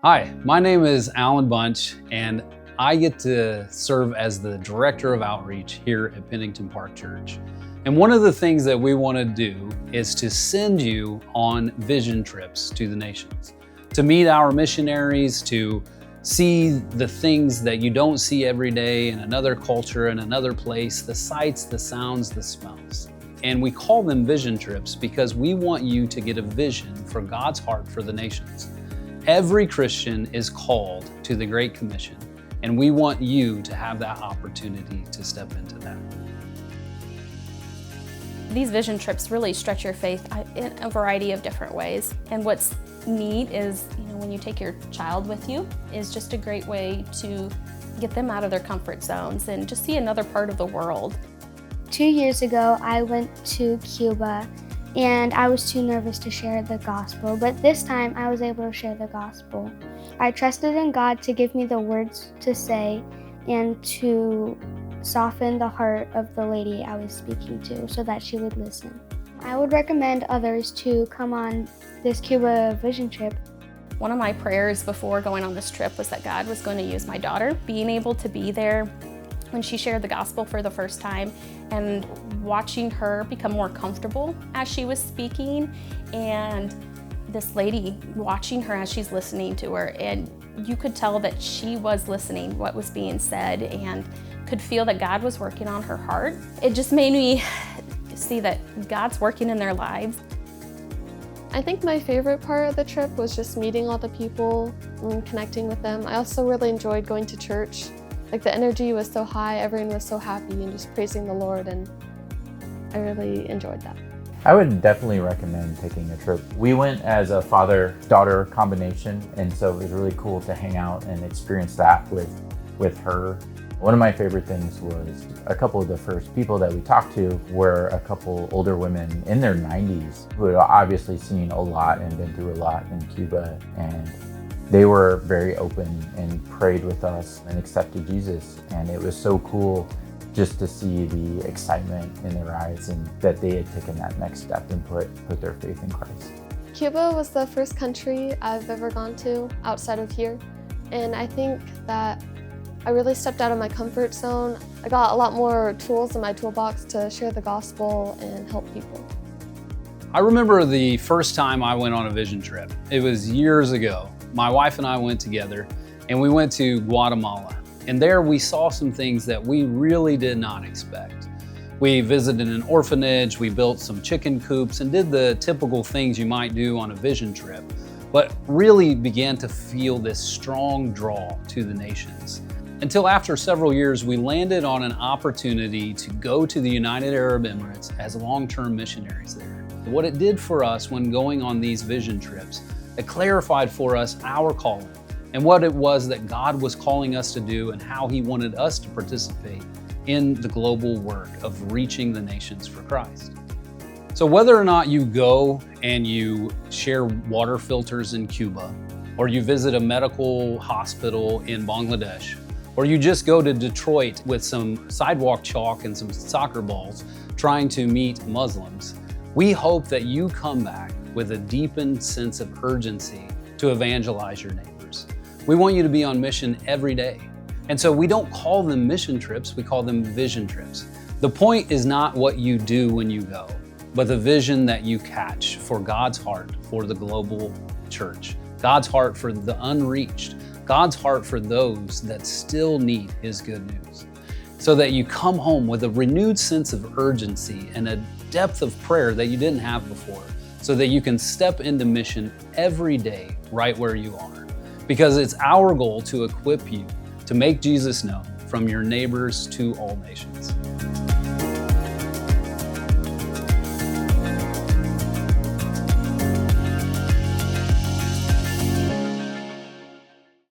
Hi, my name is Alan Bunch, and I get to serve as the Director of Outreach here at Pennington Park Church. And one of the things that we want to do is to send you on vision trips to the nations, to meet our missionaries, to see the things that you don't see every day in another culture, in another place, the sights, the sounds, the smells. And we call them vision trips because we want you to get a vision for God's heart for the nations. Every Christian is called to the Great Commission, and we want you to have that opportunity to step into that. These vision trips really stretch your faith in a variety of different ways. And what's neat is, when you take your child with you, is just a great way to get them out of their comfort zones and just see another part of the world. 2 years ago, I went to Cuba, and I was too nervous to share the gospel, but this time I was able to share the gospel. I trusted in God to give me the words to say and to soften the heart of the lady I was speaking to so that she would listen. I would recommend others to come on this Cuba vision trip. One of my prayers before going on this trip was that God was going to use my daughter. Being able to be there when she shared the gospel for the first time and watching her become more comfortable as she was speaking, and this lady watching her as she's listening to her, and you could tell that she was listening what was being said and could feel that God was working on her heart. It just made me see that God's working in their lives. I think my favorite part of the trip was just meeting all the people and connecting with them. I also really enjoyed going to church. The energy was so high, everyone was so happy and just praising the Lord, and I really enjoyed that. I would definitely recommend taking a trip. We went as a father-daughter combination, and so it was really cool to hang out and experience that with her. One of my favorite things was a couple of the first people that we talked to were a couple older women in their 90s who had obviously seen a lot and been through a lot in Cuba, and they were very open and prayed with us and accepted Jesus. And it was so cool just to see the excitement in their eyes and that they had taken that next step and put their faith in Christ. Cuba was the first country I've ever gone to outside of here. And I think that I really stepped out of my comfort zone. I got a lot more tools in my toolbox to share the gospel and help people. I remember the first time I went on a vision trip. It was years ago. My wife and I went together, and we went to Guatemala. And there we saw some things that we really did not expect. We visited an orphanage, we built some chicken coops, and did the typical things you might do on a vision trip, but really began to feel this strong draw to the nations. Until after several years, we landed on an opportunity to go to the United Arab Emirates as long-term missionaries there. What it did for us when going on these vision trips, it clarified for us our calling and what it was that God was calling us to do and how He wanted us to participate in the global work of reaching the nations for Christ. So whether or not you go and you share water filters in Cuba, or you visit a medical hospital in Bangladesh, or you just go to Detroit with some sidewalk chalk and some soccer balls trying to meet Muslims, we hope that you come back with a deepened sense of urgency to evangelize your neighbors. We want you to be on mission every day. And so we don't call them mission trips, we call them vision trips. The point is not what you do when you go, but the vision that you catch for God's heart for the global church, God's heart for the unreached, God's heart for those that still need His good news. So that you come home with a renewed sense of urgency and a depth of prayer that you didn't have before, so that you can step into mission every day right where you are. Because it's our goal to equip you to make Jesus known from your neighbors to all nations.